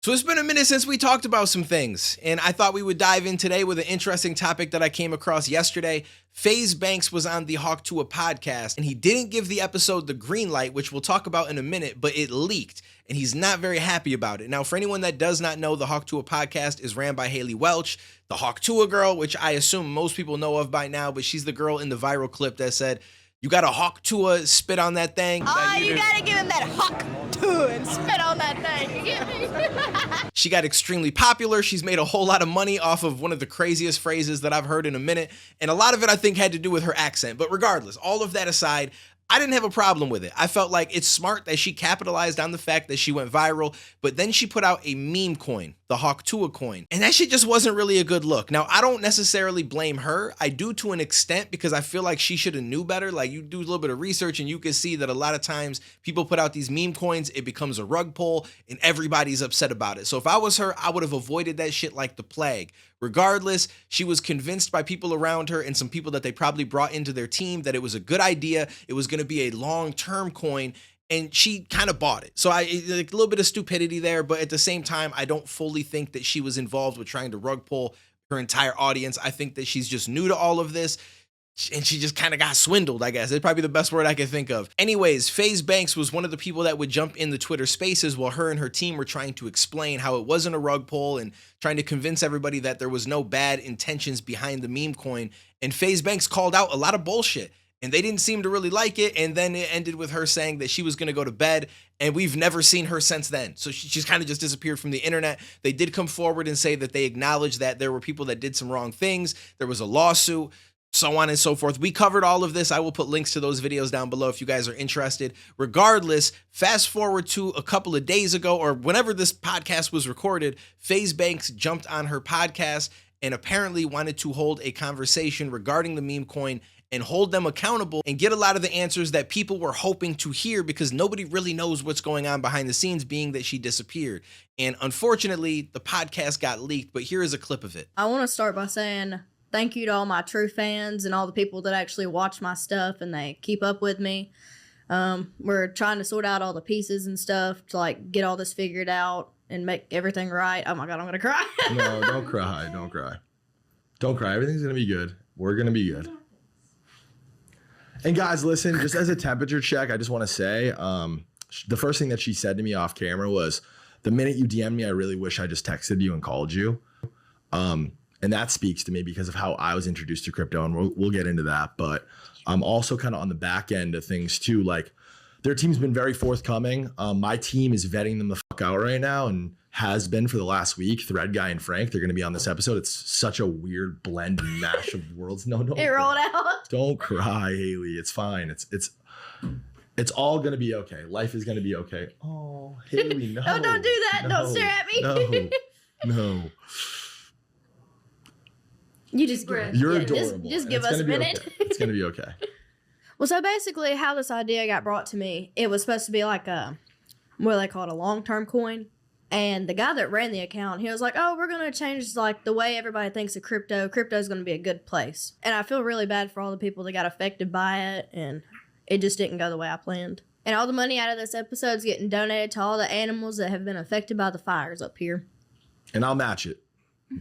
So it's been a minute since we talked about some things, and I thought we would dive in today with an interesting topic that I came across yesterday. Faze Banks was on the Hawk Tua podcast, and he didn't give the episode the green light, which we'll talk about in a minute, but it leaked, and he's not very happy about it. Now, for anyone that does not know, the Hawk Tua podcast is ran by Haley Welch, the Hawk Tua girl, which I assume most people know of by now, but she's the girl in the viral clip that said, "You got a Hawk Tua spit on that thing." You gotta give him that Hawk Tua and spit on that thing. You get me? She got extremely popular. She's made a whole lot of money off of one of the craziest phrases that I've heard in a minute. And a lot of it, I think, had to do with her accent. But regardless, all of that aside, I didn't have a problem with it. I felt like it's smart that she capitalized on the fact that she went viral, but then she put out a meme coin, the Hawk Tua coin. And that shit just wasn't really a good look. Now, I don't necessarily blame her. I do to an extent because I feel like she should have knew better. Like, you do a little bit of research and you can see that a lot of times people put out these meme coins, it becomes a rug pull and everybody's upset about it. So if I was her, I would have avoided that shit like the plague. Regardless, she was convinced by people around her and some people that they probably brought into their team that it was a good idea. It was going to be a long-term coin, and she kind of bought it. So like a little bit of stupidity there, but at the same time, I don't fully think that she was involved with trying to rug pull her entire audience. I think that she's just new to all of this, and she just kind of got swindled, I guess. It's probably the best word I can think of. Anyways, Faze Banks was one of the people that would jump in the Twitter spaces while her and her team were trying to explain how it wasn't a rug pull and trying to convince everybody that there was no bad intentions behind the meme coin. And Faze Banks called out a lot of bullshit, and they didn't seem to really like it. And then it ended with her saying that she was going to go to bed, and we've never seen her since then. So she's kind of just disappeared from the internet. They did come forward and say that they acknowledged that there were people that did some wrong things. There was a lawsuit, so on and so forth. We covered all of this. I will put links to those videos down below if you guys are interested. Regardless, fast forward to a couple of days ago, or whenever this podcast was recorded, Faze Banks jumped on her podcast and apparently wanted to hold a conversation regarding the meme coin and hold them accountable and get a lot of the answers that people were hoping to hear, because nobody really knows what's going on behind the scenes, being that she disappeared. And unfortunately, the podcast got leaked, but here is a clip of it. I want to start by saying thank you to all my true fans and all the people that actually watch my stuff and they keep up with me. We're trying to sort out all the pieces and stuff to like get all this figured out and make everything right. Oh my God, I'm going to cry. No, don't cry. Don't cry. Don't cry. Everything's going to be good. We're going to be good. And guys, listen, just as a temperature check, I just want to say, the first thing that she said to me off camera was, the minute you DM'd me, I really wish I just texted you and called you. And that speaks to me because of how I was introduced to crypto, and we'll get into that. But I'm also kind of on the back end of things too. Like, their team's been very forthcoming. My team is vetting them the fuck out right now and has been for the last week. Thread Guy and Frank, they're going to be on this episode. It's such a weird blend and mash of worlds. No, don't It rolled out. Don't cry, Haley. It's fine. It's all going to be okay. Life is going to be okay. Oh, Haley, no. No, don't do that. Don't stare at me. No. You just You're adorable. Just give us a minute. Okay. It's going to be okay. Well, so basically how this idea got brought to me, it was supposed to be like what do they call it, a long-term coin. And the guy that ran the account, he was like, oh, we're going to change like the way everybody thinks of crypto. Crypto is going to be a good place. And I feel really bad for all the people that got affected by it. And it just didn't go the way I planned. And all the money out of this episode is getting donated to all the animals that have been affected by the fires up here. And I'll match it.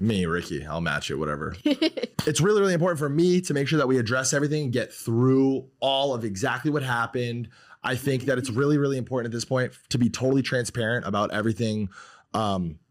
Me, Ricky, I'll match it, whatever. It's really, really important for me to make sure that we address everything and get through all of exactly what happened. I think that it's really, really important at this point to be totally transparent about everything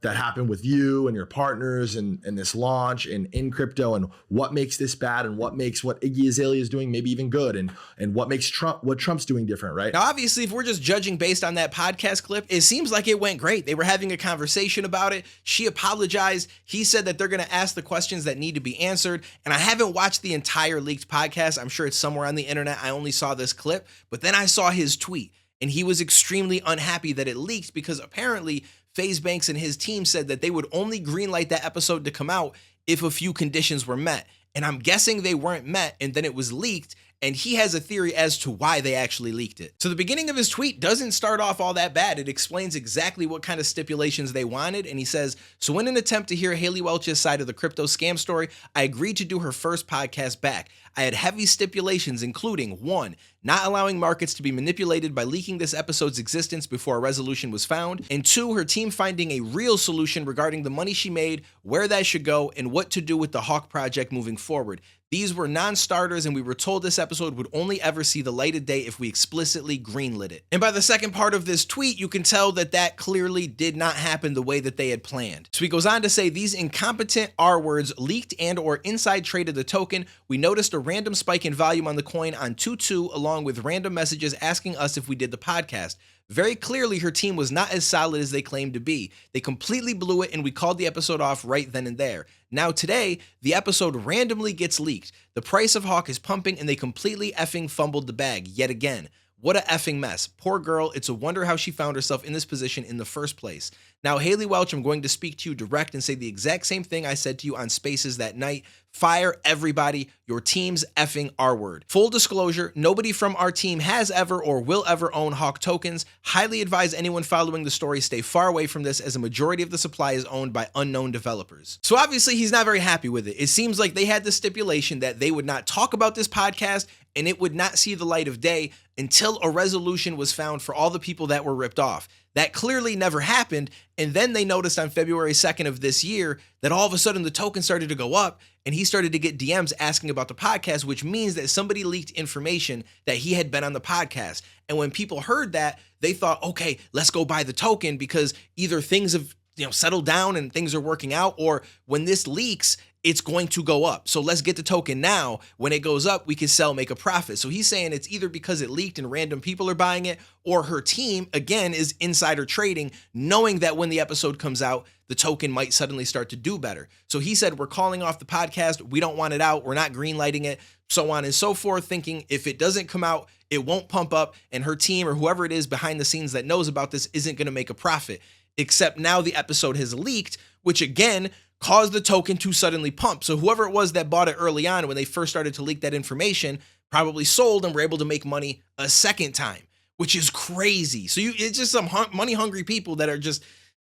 that happened with you and your partners and this launch and in crypto, and what makes this bad and what makes what Iggy Azalea is doing maybe even good, and what makes Trump's doing different, right? Now, obviously, if we're just judging based on that podcast clip, it seems like it went great. They were having a conversation about it. She apologized. He said that they're going to ask the questions that need to be answered. And I haven't watched the entire leaked podcast. I'm sure it's somewhere on the internet. I only saw this clip, but then I saw his tweet, and he was extremely unhappy that it leaked because apparently Faze Banks and his team said that they would only greenlight that episode to come out if a few conditions were met. And I'm guessing they weren't met, and then it was leaked, and he has a theory as to why they actually leaked it. So the beginning of his tweet doesn't start off all that bad. It explains exactly what kind of stipulations they wanted, and he says, so in an attempt to hear Haley Welch's side of the crypto scam story, I agreed to do her first podcast back. I had heavy stipulations, including 1, not allowing markets to be manipulated by leaking this episode's existence before a resolution was found, and 2, her team finding a real solution regarding the money she made, where that should go, and what to do with the Hawk project moving forward. These were non-starters, and we were told this episode would only ever see the light of day if we explicitly greenlit it. And by the second part of this tweet, you can tell that that clearly did not happen the way that they had planned. So he goes on to say, these incompetent R words leaked and or inside traded the token. We noticed a random spike in volume on the coin on 2-2 along with random messages asking us if we did the podcast. Very clearly, her team was not as solid as they claimed to be. They completely blew it, and we called the episode off right then and there. Now today, the episode randomly gets leaked. The price of Hawk is pumping, and they completely effing fumbled the bag yet again. What a effing mess. Poor girl, it's a wonder how she found herself in this position in the first place. Now, Haley Welch, I'm going to speak to you direct and say the exact same thing I said to you on Spaces that night. Fire everybody, your team's effing R-word. Full disclosure, nobody from our team has ever or will ever own Hawk tokens. Highly advise anyone following the story stay far away from this, as a majority of the supply is owned by unknown developers. So obviously he's not very happy with it. It seems like they had the stipulation that they would not talk about this podcast and it would not see the light of day until a resolution was found for all the people that were ripped off. That clearly never happened, and then they noticed on February 2nd of this year that all of a sudden the token started to go up, and he started to get DMs asking about the podcast, which means that somebody leaked information that he had been on the podcast. And when people heard that, they thought, okay, let's go buy the token, because either things have settled down and things are working out, or when this leaks, it's going to go up. So let's get the token now. When it goes up, we can sell, make a profit. So he's saying it's either because it leaked and random people are buying it, or her team, again, is insider trading, knowing that when the episode comes out, the token might suddenly start to do better. So he said, we're calling off the podcast. We don't want it out. We're not greenlighting it, so on and so forth, thinking if it doesn't come out, it won't pump up, and her team or whoever it is behind the scenes that knows about this isn't going to make a profit. Except now the episode has leaked, which again caused the token to suddenly pump. So whoever it was that bought it early on when they first started to leak that information probably sold and were able to make money a second time, which is crazy. So it's just some money hungry people that are just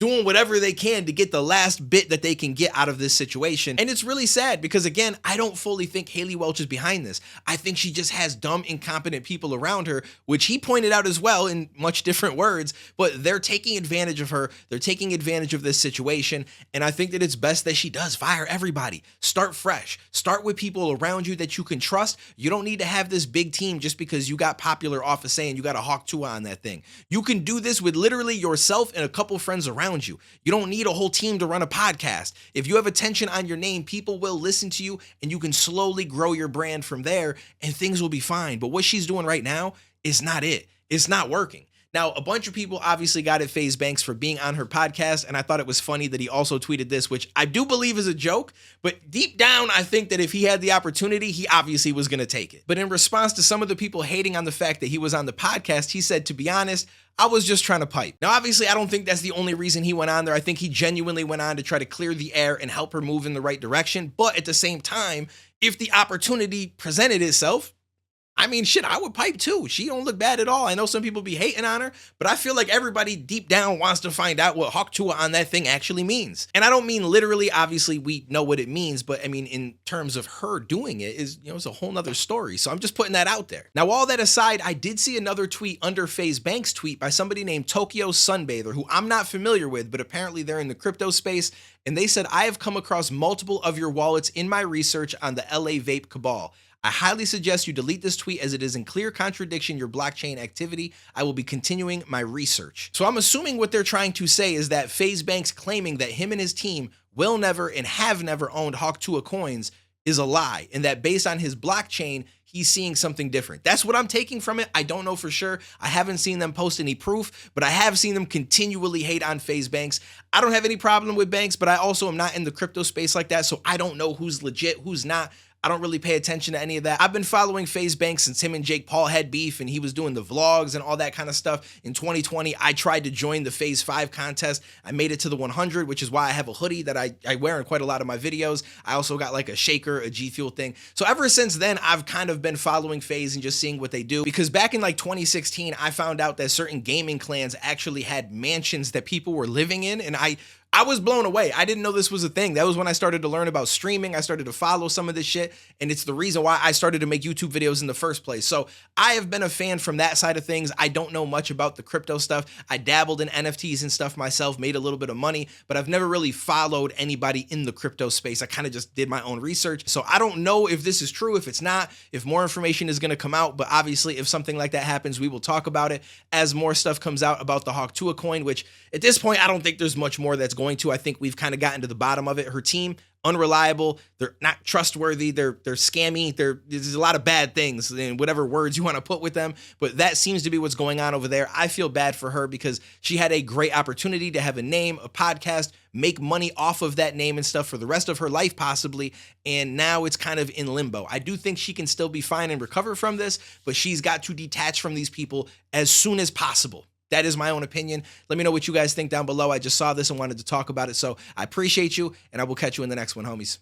doing whatever they can to get the last bit that they can get out of this situation. And it's really sad because, again, I don't fully think Haley Welch is behind this. I think she just has dumb, incompetent people around her, which he pointed out as well in much different words, but they're taking advantage of her. They're taking advantage of this situation. And I think that it's best that she does fire everybody. Start fresh. Start with people around you that you can trust. You don't need to have this big team just because you got popular off of saying you got a Hawk Tua on that thing. You can do this with literally yourself and a couple friends around you. You don't need a whole team to run a podcast. If you have attention on your name, people will listen to you, and you can slowly grow your brand from there, and things will be fine. But what she's doing right now is not it. It's not working. Now, a bunch of people obviously got at Faze Banks for being on her podcast, and I thought it was funny that he also tweeted this, which I do believe is a joke, but deep down, I think that if he had the opportunity, he obviously was going to take it. But in response to some of the people hating on the fact that he was on the podcast, he said, to be honest, I was just trying to pipe. Now, obviously, I don't think that's the only reason he went on there. I think he genuinely went on to try to clear the air and help her move in the right direction. But at the same time, if the opportunity presented itself, I mean, shit, I would pipe too. She don't look bad at all. I know some people be hating on her, but I feel like everybody deep down wants to find out what Hawk Tua on that thing actually means. And I don't mean literally, obviously we know what it means, but I mean, in terms of her doing it is, it's a whole nother story. So I'm just putting that out there. Now, all that aside, I did see another tweet under Faze Banks' tweet by somebody named Tokyo Sunbather, who I'm not familiar with, but apparently they're in the crypto space. And they said, I have come across multiple of your wallets in my research on the LA Vape cabal. I highly suggest you delete this tweet as it is in clear contradiction your blockchain activity. I will be continuing my research. So I'm assuming what they're trying to say is that Faze Banks claiming that him and his team will never and have never owned Hawk Tua coins is a lie, and that based on his blockchain, he's seeing something different. That's what I'm taking from it. I don't know for sure. I haven't seen them post any proof, but I have seen them continually hate on Faze Banks. I don't have any problem with Banks, but I also am not in the crypto space like that, so I don't know who's legit, who's not. I don't really pay attention to any of that. I've been following Faze Banks since him and Jake Paul had beef and he was doing the vlogs and all that kind of stuff. In 2020, I tried to join the Phase 5 contest. I made it to the 100, which is why I have a hoodie that I wear in quite a lot of my videos. I also got like a shaker, a G Fuel thing. So ever since then, I've kind of been following Faze and just seeing what they do. Because back in like 2016, I found out that certain gaming clans actually had mansions that people were living in, and I was blown away. I didn't know this was a thing. That was when I started to learn about streaming. I started to follow some of this shit, and it's the reason why I started to make YouTube videos in the first place. So I have been a fan from that side of things. I don't know much about the crypto stuff. I dabbled in NFTs and stuff myself, made a little bit of money, but I've never really followed anybody in the crypto space. I kind of just did my own research. So I don't know if this is true, if it's not, if more information is going to come out, but obviously if something like that happens, we will talk about it as more stuff comes out about the Hawk Tua coin, which at this point, I don't think there's much more that's going to. I think we've kind of gotten to the bottom of it. Her team, unreliable. They're not trustworthy. They're scammy. There's a lot of bad things and whatever words you want to put with them. But that seems to be what's going on over there. I feel bad for her because she had a great opportunity to have a name, a podcast, make money off of that name and stuff for the rest of her life possibly. And now it's kind of in limbo. I do think she can still be fine and recover from this, but she's got to detach from these people as soon as possible. That is my own opinion. Let me know what you guys think down below. I just saw this and wanted to talk about it. So I appreciate you, and I will catch you in the next one, homies.